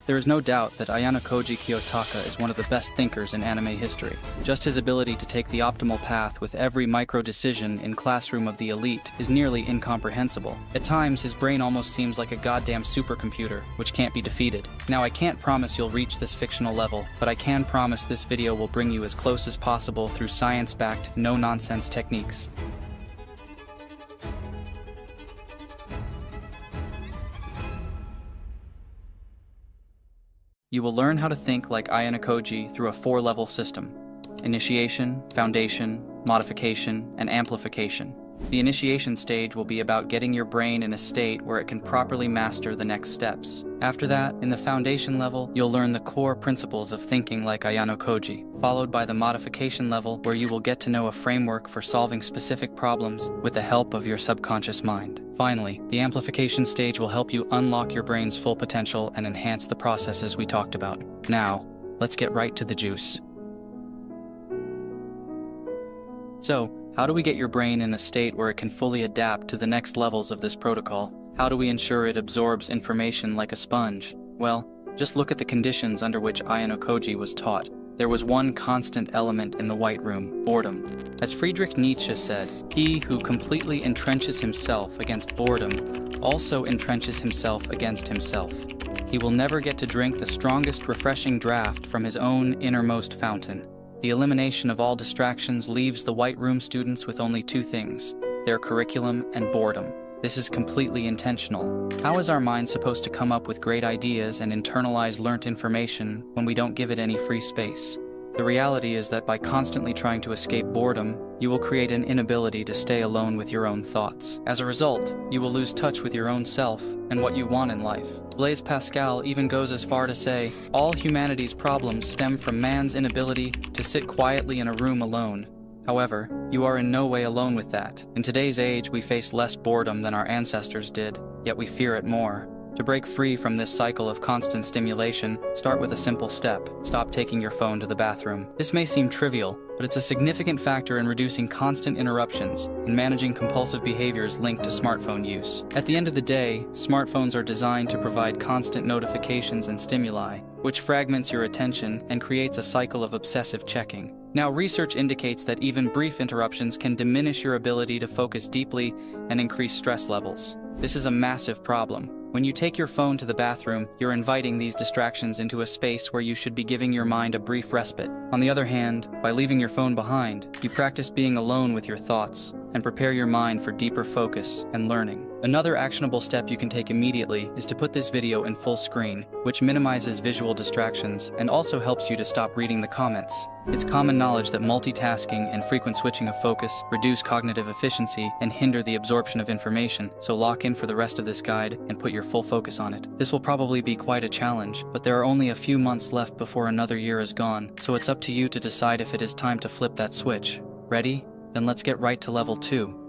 There is no doubt that Ayanokoji KIYOTAKA is one of the best thinkers in anime history. Just his ability to take the optimal path with every micro-decision in Classroom of the Elite is nearly incomprehensible. At times, his brain almost seems like a goddamn supercomputer, which can't be defeated. Now, I can't promise you'll reach this fictional level, but I can promise this video will bring you as close as possible through science-backed, no-nonsense techniques. You will learn how to think like Ayanokoji through a 4-level system: initiation, foundation, modification, and amplification. The initiation stage will be about getting your brain in a state where it can properly master the next steps. After that, in the foundation level, you'll learn the core principles of thinking like Ayanokoji, followed by the modification level, where you will get to know a framework for solving specific problems with the help of your subconscious mind. Finally, the amplification stage will help you unlock your brain's full potential and enhance the processes we talked about. Now, let's get right to the juice. So, how do we get your brain in a state where it can fully adapt to the next levels of this protocol? How do we ensure it absorbs information like a sponge? Well, just look at the conditions under which Ayanokoji was taught. There was one constant element in the White Room: boredom. As Friedrich Nietzsche said, he who completely entrenches himself against boredom also entrenches himself against himself. He will never get to drink the strongest refreshing draught from his own innermost fountain. The elimination of all distractions leaves the White Room students with only 2 things: their curriculum and boredom. This is completely intentional. How is our mind supposed to come up with great ideas and internalize learnt information when we don't give it any free space? The reality is that by constantly trying to escape boredom, you will create an inability to stay alone with your own thoughts. As a result, you will lose touch with your own self and what you want in life. Blaise Pascal even goes as far to say, all humanity's problems stem from man's inability to sit quietly in a room alone. However, you are in no way alone with that. In today's age, we face less boredom than our ancestors did, yet we fear it more. To break free from this cycle of constant stimulation, start with a simple step: stop taking your phone to the bathroom. This may seem trivial, but it's a significant factor in reducing constant interruptions and managing compulsive behaviors linked to smartphone use. At the end of the day, smartphones are designed to provide constant notifications and stimuli, which fragments your attention and creates a cycle of obsessive checking. Now, research indicates that even brief interruptions can diminish your ability to focus deeply and increase stress levels. This is a massive problem. When you take your phone to the bathroom, you're inviting these distractions into a space where you should be giving your mind a brief respite. On the other hand, by leaving your phone behind, you practice being alone with your thoughts and prepare your mind for deeper focus and learning. Another actionable step you can take immediately is to put this video in full screen, which minimizes visual distractions and also helps you to stop reading the comments. It's common knowledge that multitasking and frequent switching of focus reduce cognitive efficiency and hinder the absorption of information, so lock in for the rest of this guide and put your full focus on it. This will probably be quite a challenge, but there are only a few months left before another year is gone, so it's up to you to decide if it is time to flip that switch. Ready? Then let's get right to level 2.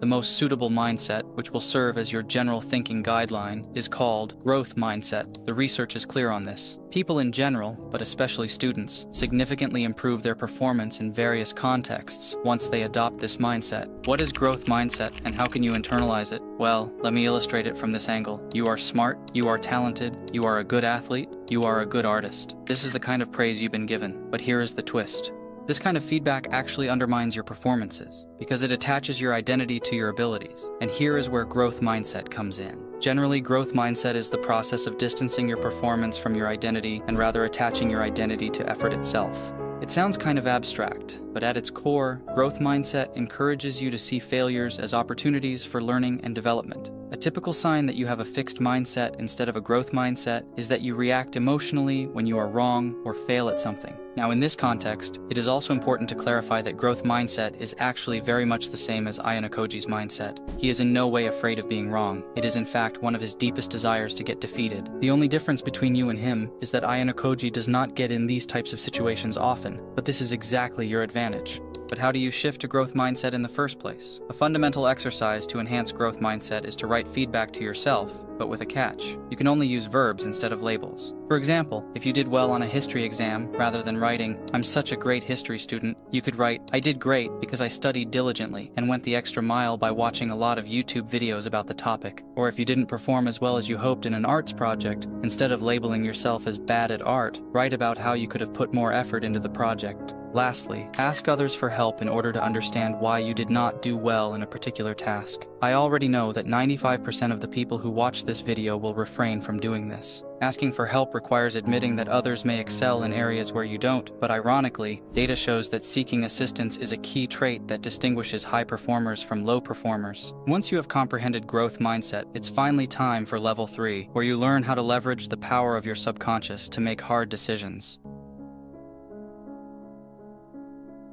The most suitable mindset, which will serve as your general thinking guideline, is called growth mindset. The research is clear on this. People in general, but especially students, significantly improve their performance in various contexts once they adopt this mindset. What is growth mindset and how can you internalize it? Well, let me illustrate it from this angle. You are smart, you are talented, you are a good athlete, you are a good artist. This is the kind of praise you've been given, but here is the twist. This kind of feedback actually undermines your performances because it attaches your identity to your abilities. And here is where growth mindset comes in. Generally, growth mindset is the process of distancing your performance from your identity and rather attaching your identity to effort itself. It sounds kind of abstract, but at its core, growth mindset encourages you to see failures as opportunities for learning and development. A typical sign that you have a fixed mindset instead of a growth mindset is that you react emotionally when you are wrong or fail at something. Now, in this context, it is also important to clarify that growth mindset is actually very much the same as Ayanokoji's mindset. He is in no way afraid of being wrong. It is in fact one of his deepest desires to get defeated. The only difference between you and him is that Ayanokoji does not get in these types of situations often, but this is exactly your advantage. But how do you shift to growth mindset in the first place? A fundamental exercise to enhance growth mindset is to write feedback to yourself, but with a catch. You can only use verbs instead of labels. For example, if you did well on a history exam, rather than writing, "I'm such a great history student," you could write, "I did great because I studied diligently and went the extra mile by watching a lot of YouTube videos about the topic." Or if you didn't perform as well as you hoped in an arts project, instead of labeling yourself as bad at art, write about how you could have put more effort into the project. Lastly, ask others for help in order to understand why you did not do well in a particular task. I already know that 95% of the people who watch this video will refrain from doing this. Asking for help requires admitting that others may excel in areas where you don't, but ironically, data shows that seeking assistance is a key trait that distinguishes high performers from low performers. Once you have comprehended growth mindset, it's finally time for level 3, where you learn how to leverage the power of your subconscious to make hard decisions.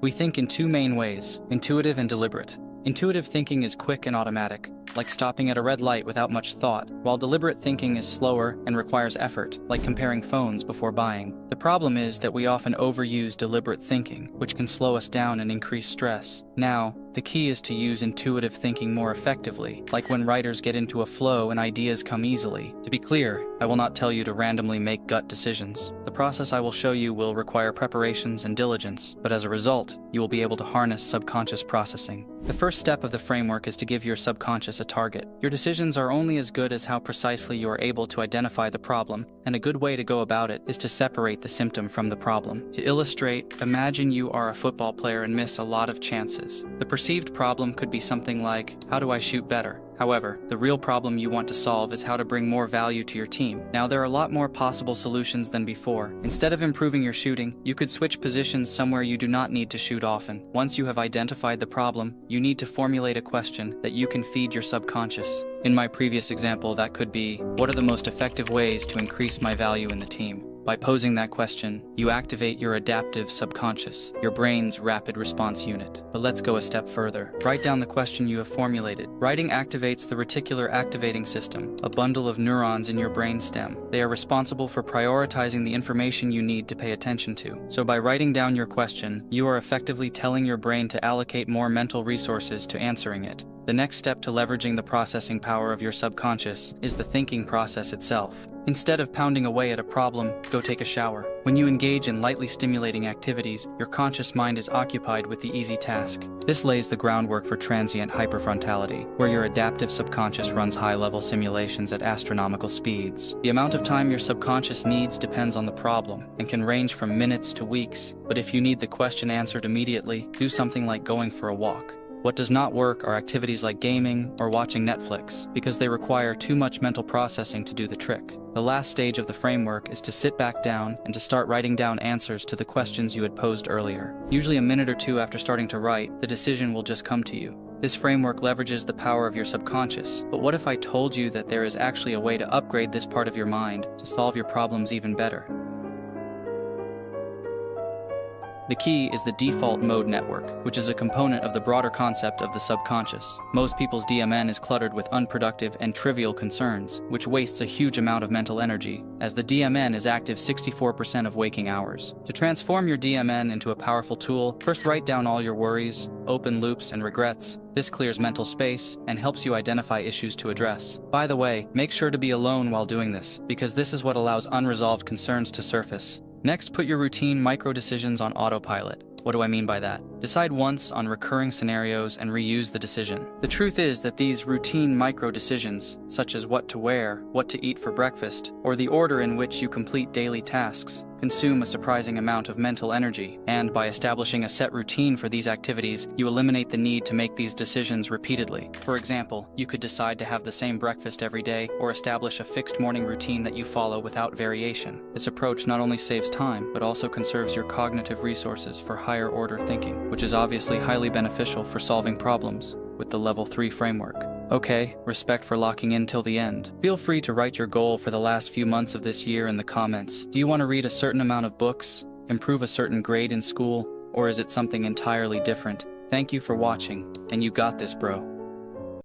We think in two main ways, intuitive and deliberate. Intuitive thinking is quick and automatic, like stopping at a red light without much thought, while deliberate thinking is slower and requires effort, like comparing phones before buying. The problem is that we often overuse deliberate thinking, which can slow us down and increase stress. Now, the key is to use intuitive thinking more effectively, like when writers get into a flow and ideas come easily. To be clear, I will not tell you to randomly make gut decisions. The process I will show you will require preparations and diligence, but as a result, you will be able to harness subconscious processing. The first step of the framework is to give your subconscious a target. Your decisions are only as good as how precisely you are able to identify the problem, and a good way to go about it is to separate the symptom from the problem. To illustrate, imagine you are a football player and miss a lot of chances. The perceived problem could be something like, how do I shoot better? However, the real problem you want to solve is how to bring more value to your team. Now, there are a lot more possible solutions than before. Instead of improving your shooting, you could switch positions somewhere you do not need to shoot often. Once you have identified the problem, you need to formulate a question that you can feed your subconscious. In my previous example, that could be, what are the most effective ways to increase my value in the team? By posing that question, you activate your adaptive subconscious, your brain's rapid response unit. But let's go a step further. Write down the question you have formulated. Writing activates the reticular activating system, a bundle of neurons in your brainstem. They are responsible for prioritizing the information you need to pay attention to. So by writing down your question, you are effectively telling your brain to allocate more mental resources to answering it. The next step to leveraging the processing power of your subconscious is the thinking process itself. Instead of pounding away at a problem, go take a shower. When you engage in lightly stimulating activities, your conscious mind is occupied with the easy task. This lays the groundwork for transient hyperfrontality, where your adaptive subconscious runs high-level simulations at astronomical speeds. The amount of time your subconscious needs depends on the problem and can range from minutes to weeks. But if you need the question answered immediately, do something like going for a walk. What does not work are activities like gaming or watching Netflix, because they require too much mental processing to do the trick. The last stage of the framework is to sit back down and to start writing down answers to the questions you had posed earlier. Usually a minute or two after starting to write, the decision will just come to you. This framework leverages the power of your subconscious. But what if I told you that there is actually a way to upgrade this part of your mind to solve your problems even better? The key is the default mode network, which is a component of the broader concept of the subconscious. Most people's DMN is cluttered with unproductive and trivial concerns, which wastes a huge amount of mental energy, as the DMN is active 64% of waking hours. To transform your DMN into a powerful tool, first write down all your worries, open loops, and regrets. This clears mental space and helps you identify issues to address. By the way, make sure to be alone while doing this, because this is what allows unresolved concerns to surface. Next, put your routine micro-decisions on autopilot. What do I mean by that? Decide once on recurring scenarios and reuse the decision. The truth is that these routine micro-decisions, such as what to wear, what to eat for breakfast, or the order in which you complete daily tasks, consume a surprising amount of mental energy. And by establishing a set routine for these activities, you eliminate the need to make these decisions repeatedly. For example, you could decide to have the same breakfast every day or establish a fixed morning routine that you follow without variation. This approach not only saves time, but also conserves your cognitive resources for higher order thinking, which is obviously highly beneficial for solving problems with the Level 3 framework. Okay, respect for locking in till the end. Feel free to write your goal for the last few months of this year in the comments. Do you want to read a certain amount of books, improve a certain grade in school, or is it something entirely different? Thank you for watching, and you got this, bro.